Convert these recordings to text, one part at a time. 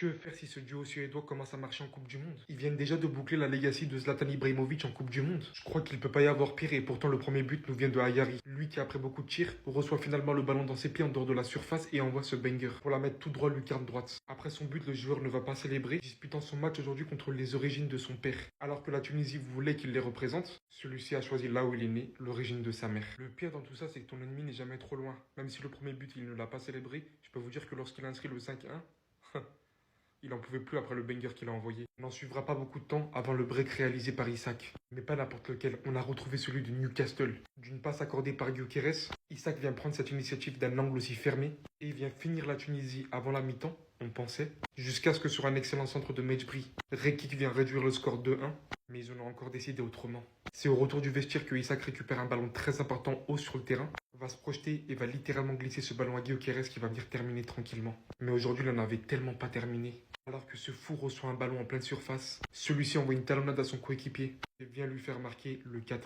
Que faire si ce duo suédois commence à marcher en Coupe du Monde? Ils viennent déjà de boucler la legacy de Zlatan Ibrahimovic en Coupe du Monde. Je crois qu'il peut pas y avoir pire et pourtant le premier but nous vient de Ayari. Lui qui après beaucoup de tirs reçoit finalement le ballon dans ses pieds en dehors de la surface et envoie ce banger pour la mettre tout droit lucarne droite. Après son but, le joueur ne va pas célébrer, disputant son match aujourd'hui contre les origines de son père. Alors que la Tunisie voulait qu'il les représente, celui-ci a choisi là où il est né, l'origine de sa mère. Le pire dans tout ça, c'est que ton ennemi n'est jamais trop loin. Même si le premier but il ne l'a pas célébré, je peux vous dire que lorsqu'il a inscrit le 5-1, il en pouvait plus après le banger qu'il a envoyé. On n'en suivra pas beaucoup de temps avant le break réalisé par Isaac. Mais pas n'importe lequel, on a retrouvé celui de Newcastle. D'une passe accordée par Gyökeres, Isaac vient prendre cette initiative d'un angle aussi fermé et il vient finir la Tunisie avant la mi-temps, on pensait, jusqu'à ce que sur un excellent centre de Mejbri, Rekik vient réduire le score 2-1, mais ils ont encore décidé autrement. C'est au retour du vestiaire que Isaac récupère un ballon très important haut sur le terrain, va se projeter et va littéralement glisser ce ballon à Gyökeres qui va venir terminer tranquillement. Mais aujourd'hui, il n'en avait tellement pas terminé. Alors que ce fou reçoit un ballon en pleine surface, celui-ci envoie une talonnade à son coéquipier et vient lui faire marquer le 4-1.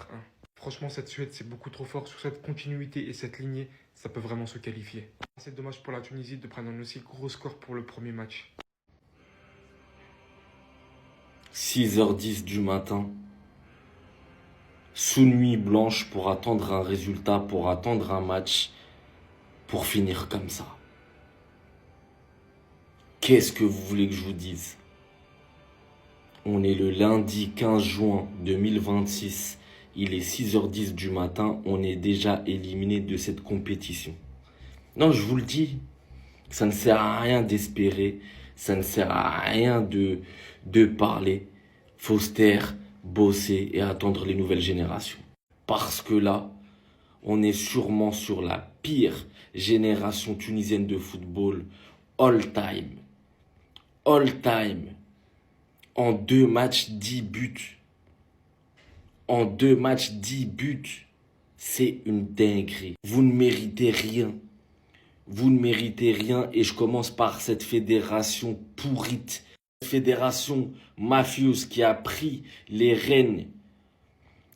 Franchement, cette Suède, c'est beaucoup trop fort. Sur cette continuité et cette lignée, ça peut vraiment se qualifier. C'est dommage pour la Tunisie de prendre un aussi gros score pour le premier match. 6h10 du matin, sous nuit blanche pour attendre un résultat, pour attendre un match, pour finir comme ça. Qu'est-ce que vous voulez que je vous dise? On est le lundi 15 juin 2026, il est 6h10 du matin, on est déjà éliminé de cette compétition. Non, je vous le dis, ça ne sert à rien d'espérer, ça ne sert à rien de parler. Faut se taire, bosser et attendre les nouvelles générations. Parce que là, on est sûrement sur la pire génération tunisienne de football all time. All time. En 2 matchs, 10 buts. En 2 matchs, 10 buts. C'est une dinguerie. Vous ne méritez rien. Vous ne méritez rien et je commence par cette fédération pourrite. Cette fédération mafieuse qui a pris les rênes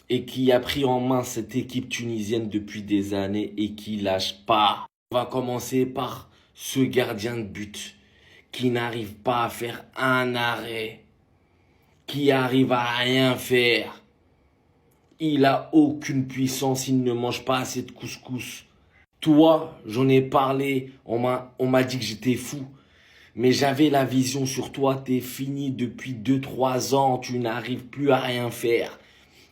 et qui a pris en main cette équipe tunisienne depuis des années et qui lâche pas. On va commencer par ce gardien de but qui n'arrive pas à faire un arrêt, qui arrive à rien faire. Il a aucune puissance, il ne mange pas assez de couscous. Toi, j'en ai parlé, on m'a dit que j'étais fou. Mais j'avais la vision sur toi, t'es fini depuis 2-3 ans, tu n'arrives plus à rien faire.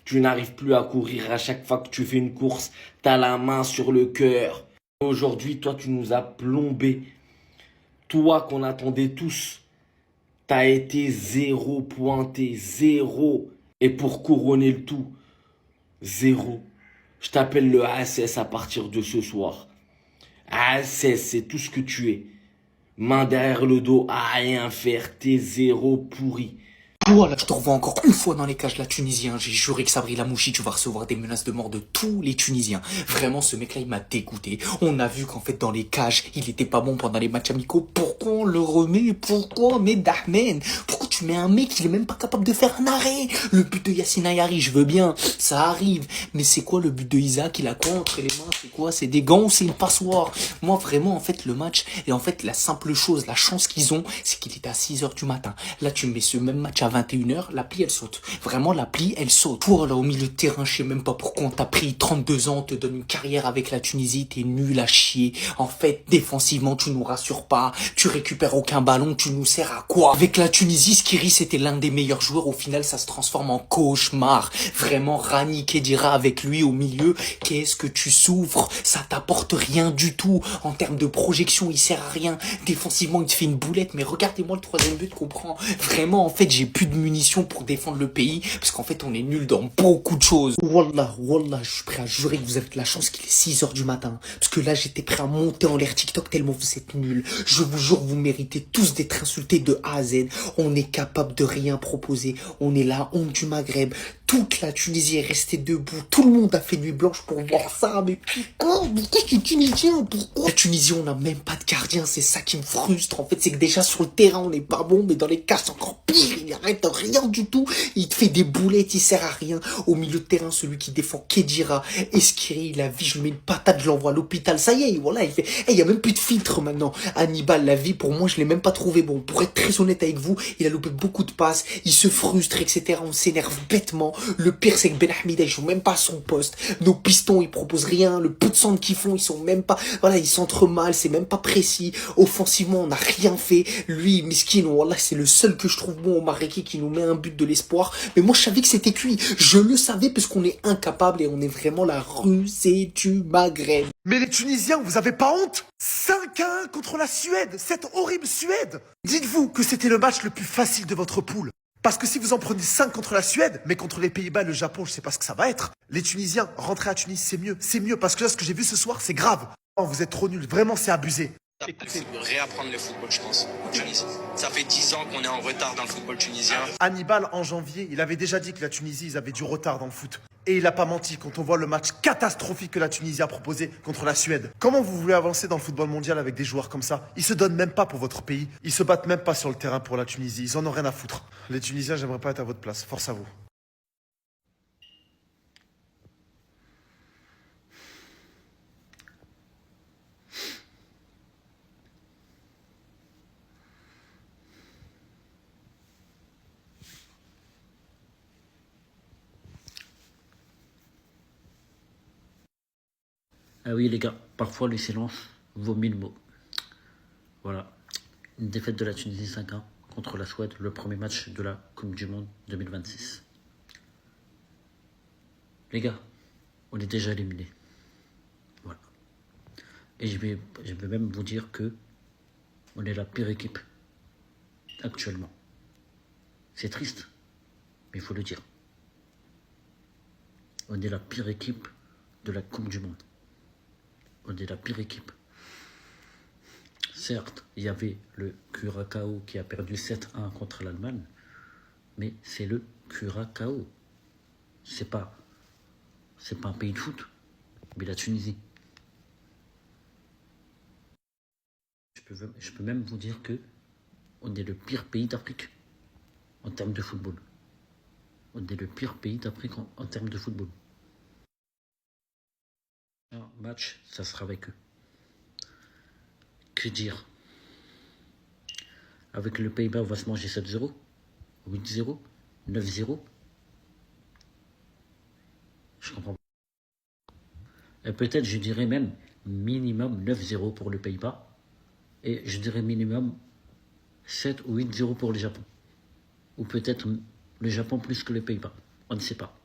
Tu n'arrives plus à courir à chaque fois que tu fais une course, t'as la main sur le cœur. Aujourd'hui, toi, tu nous as plombé. Toi qu'on attendait tous, t'as été 0 pointé, 0. Et pour couronner le tout, 0. Je t'appelle le ASS à partir de ce soir. ASS, c'est tout ce que tu es. Main derrière le dos, à rien faire, t'es 0 pourri. Voilà, je te revois encore une fois dans les cages la Tunisien. J'ai juré que Sabri Lamouchi, tu vas recevoir des menaces de mort de tous les Tunisiens. Vraiment, ce mec-là, il m'a dégoûté. On a vu qu'en fait, dans les cages, il était pas bon pendant les matchs amicaux. Pourquoi on le remet? Pourquoi? Mais Dahmen, pourquoi tu mets un mec, il est même pas capable de faire un arrêt? Le but de Yassine Ayari, je veux bien, ça arrive. Mais c'est quoi le but de Isaac? Il a quoi entre les mains? C'est quoi? C'est des gants ou c'est une passoire? Moi, vraiment, en fait, le match, et en fait, la simple chose, la chance qu'ils ont, c'est qu'il était à 6h du matin. Là, tu mets ce même match à 21h, l'appli elle saute. Vraiment, l'appli elle saute. Toi là au milieu de terrain, je sais même pas pourquoi on t'a pris 32 ans, on te donne une carrière avec la Tunisie, t'es nul à chier. En fait, défensivement, tu nous rassures pas, tu récupères aucun ballon, tu nous sers à quoi? Avec la Tunisie, Skiri c'était l'un des meilleurs joueurs, au final ça se transforme en cauchemar. Vraiment, Rani Kedira avec lui au milieu, qu'est-ce que tu souffres? Ça t'apporte rien du tout. En termes de projection, il sert à rien. Défensivement, il te fait une boulette, mais regardez-moi le 3e but qu'on prend. Vraiment, en fait, j'ai plus de munitions pour défendre le pays, parce qu'en fait on est nul dans beaucoup de choses. Wallah, je suis prêt à jurer que vous avez de la chance qu'il est 6h du matin, parce que là j'étais prêt à monter en l'air TikTok tellement vous êtes nuls. Je vous jure, vous méritez tous d'être insultés de A à Z. On est capable de rien proposer, on est la honte du Maghreb. Toute la Tunisie est restée debout. Tout le monde a fait nuit blanche pour voir ça. Mais pourquoi? Mais qu'est-ce que les Tunisiens? Pourquoi? La Tunisie, on n'a même pas de gardien. C'est ça qui me frustre. En fait, c'est que déjà sur le terrain, on n'est pas bon. Mais dans les cages, c'est encore pire. Il n'arrête rien du tout. Il te fait des boulettes. Il sert à rien. Au milieu de terrain, celui qui défend Kedira, Eskiri, la vie, je lui mets une patate, je l'envoie à l'hôpital. Ça y est, voilà. Il fait, il y a même plus de filtre maintenant. Hannibal, la vie, pour moi, je l'ai même pas trouvé bon. Pour être très honnête avec vous, il a loupé beaucoup de passes. Il se frustre, etc. On s'énerve bêtement. Le pire, c'est que Ben Hamida, il joue même pas à son poste. Nos pistons, ils proposent rien. Le peu de centre qu'ils font, ils sont même pas, voilà, ils centrent mal, c'est même pas précis. Offensivement, on n'a rien fait. Lui, Miskin, voilà, c'est le seul que je trouve bon au Mareki qui nous met un but de l'espoir. Mais moi, je savais que c'était cuit. Je le savais parce qu'on est incapable et on est vraiment la rusée du Maghreb. Mais les Tunisiens, vous avez pas honte? 5-1 contre la Suède, cette horrible Suède. Dites-vous que c'était le match le plus facile de votre poule. Parce que si vous en prenez 5 contre la Suède, mais contre les Pays-Bas et le Japon, je sais pas ce que ça va être. Les Tunisiens, rentrer à Tunis, c'est mieux. C'est mieux parce que là, ce que j'ai vu ce soir, c'est grave. Oh, vous êtes trop nuls. Vraiment, c'est abusé. Écoutez, réapprendre le football, je pense. Tunis. Ça fait 10 ans qu'on est en retard dans le football tunisien. Hannibal, en janvier, il avait déjà dit que la Tunisie, ils avaient du retard dans le foot. Et il a pas menti quand on voit le match catastrophique que la Tunisie a proposé contre la Suède. Comment vous voulez avancer dans le football mondial avec des joueurs comme ça? Ils se donnent même pas pour votre pays. Ils se battent même pas sur le terrain pour la Tunisie. Ils en ont rien à foutre. Les Tunisiens, j'aimerais pas être à votre place. Force à vous. Ah oui les gars, parfois le silence vaut 1000 mots. Voilà, une défaite de la Tunisie 5-1 contre la Suède, le premier match de la Coupe du Monde 2026. Les gars, on est déjà éliminés. Voilà. Et je vais même vous dire que on est la pire équipe actuellement. C'est triste, mais il faut le dire. On est la pire équipe de la Coupe du Monde. On est la pire équipe. Certes, il y avait le Curaçao qui a perdu 7-1 contre l'Allemagne, mais c'est le Curaçao. C'est pas un pays de foot, mais la Tunisie. Je peux même vous dire que on est le pire pays d'Afrique en termes de football. On est le pire pays d'Afrique en termes de football. Un match, ça sera avec eux. Que dire? Avec le Pays-Bas, on va se manger 7-0, 8-0, 9-0. Je comprends pas. Et peut-être, je dirais même minimum 9-0 pour le Pays-Bas. Et je dirais minimum 7 ou 8-0 pour le Japon. Ou peut-être le Japon plus que le Pays-Bas. On ne sait pas.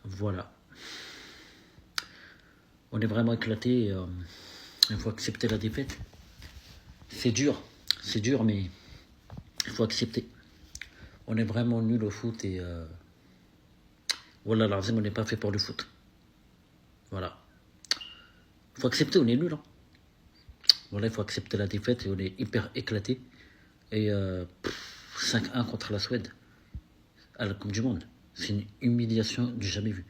Voilà. On est vraiment éclaté. Il faut accepter la défaite. C'est dur, mais il faut accepter. On est vraiment nul au foot et voilà, l'Arzim, on n'est pas fait pour le foot. Voilà. Il faut accepter, on est nul. Hein. Voilà, il faut accepter la défaite et on est hyper éclaté. Et 5-1 contre la Suède à la Coupe du Monde. C'est une humiliation du jamais vu.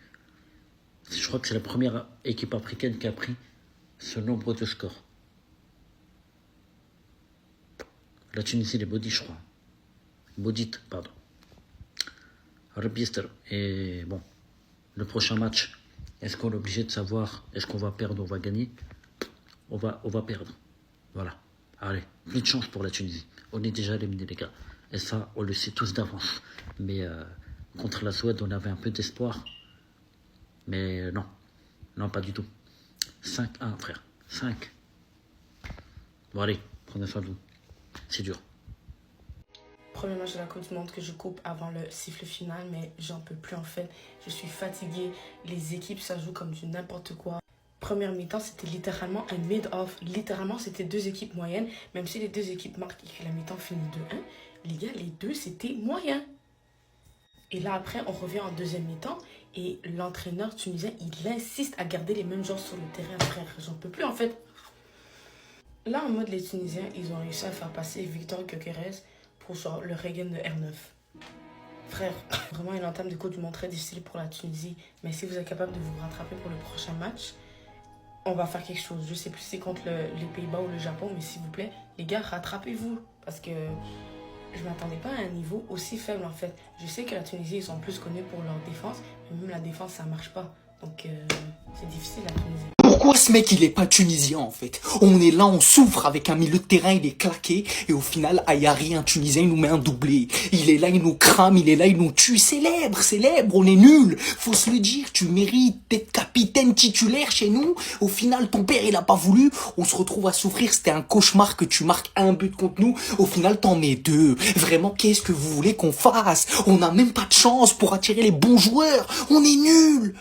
Je crois que c'est la première équipe africaine qui a pris ce nombre de scores. La Tunisie, elle est maudite, je crois. Maudite, pardon. Et bon, le prochain match, est-ce qu'on est obligé de savoir, est-ce qu'on va perdre ou on va gagner? On va perdre. Voilà. Allez, plus de chance pour la Tunisie. On est déjà éliminés, les gars. Et ça, on le sait tous d'avance. Mais contre la Suède, on avait un peu d'espoir. Mais non. Non, pas du tout. 5-1, frère. 5. Bon, allez, prenez soin de vous. C'est dur. Premier match de la Coupe du Monde que je coupe avant le sifflet final, mais j'en peux plus en fait. Je suis fatiguée. Les équipes, ça joue comme du n'importe quoi. Première mi-temps, c'était littéralement un mid-off. Littéralement, c'était deux équipes moyennes. Même si les deux équipes marquent et que la mi-temps finit 2-1, les gars, les deux, c'était moyen. Et là, après, on revient en deuxième mi-temps. Et l'entraîneur tunisien, il insiste à garder les mêmes gens sur le terrain, frère. J'en peux plus, en fait. Là, en mode, les Tunisiens, ils ont réussi à faire passer Victor Gyökeres pour genre le Regen de R9. Frère, vraiment une entame de Coupe du Monde très difficile pour la Tunisie. Mais si vous êtes capable de vous rattraper pour le prochain match, on va faire quelque chose. Je sais plus si c'est contre les Pays-Bas ou le Japon, mais s'il vous plaît, les gars, rattrapez-vous. Parce que je m'attendais pas à un niveau aussi faible en fait. Je sais que la Tunisie, ils sont plus connus pour leur défense, mais même la défense, ça marche pas. Donc c'est difficile la Tunisie. Pourquoi ce mec il est pas tunisien en fait? On est là, on souffre avec un milieu de terrain, il est claqué et au final Ayari, un Tunisien, il nous met un doublé. Il est là, il nous crame, il est là, il nous tue. Célèbre, on est nul. Faut se le dire, tu mérites d'être capitaine titulaire chez nous. Au final ton père il a pas voulu, on se retrouve à souffrir. C'était un cauchemar que tu marques un but contre nous. Au final t'en mets deux. Vraiment qu'est-ce que vous voulez qu'on fasse? On n'a même pas de chance pour attirer les bons joueurs. On est nuls.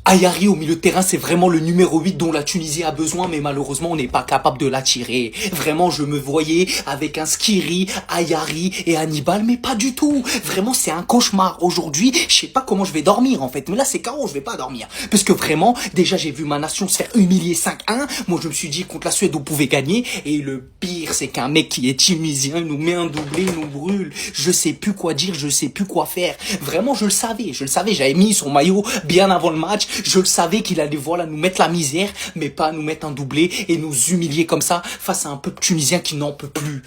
Ayari au milieu de terrain, c'est vraiment le numéro 8 dont la Tunisie a besoin, mais malheureusement, on n'est pas capable de l'attirer. Vraiment, je me voyais avec un Skiri, Ayari et Hannibal, mais pas du tout. Vraiment, c'est un cauchemar. Aujourd'hui, je sais pas comment je vais dormir, en fait. Mais là, c'est KO, je vais pas dormir. Parce que vraiment, déjà, j'ai vu ma nation se faire humilier 5-1. Moi, je me suis dit, contre la Suède, on pouvait gagner. Et le pire, c'est qu'un mec qui est tunisien, il nous met un doublé, il nous brûle. Je sais plus quoi dire, je sais plus quoi faire. Vraiment, je le savais. J'avais mis son maillot bien avant le match. Je le savais qu'il allait voilà nous mettre la misère, mais pas nous mettre un doublé et nous humilier comme ça face à un peuple tunisien qui n'en peut plus.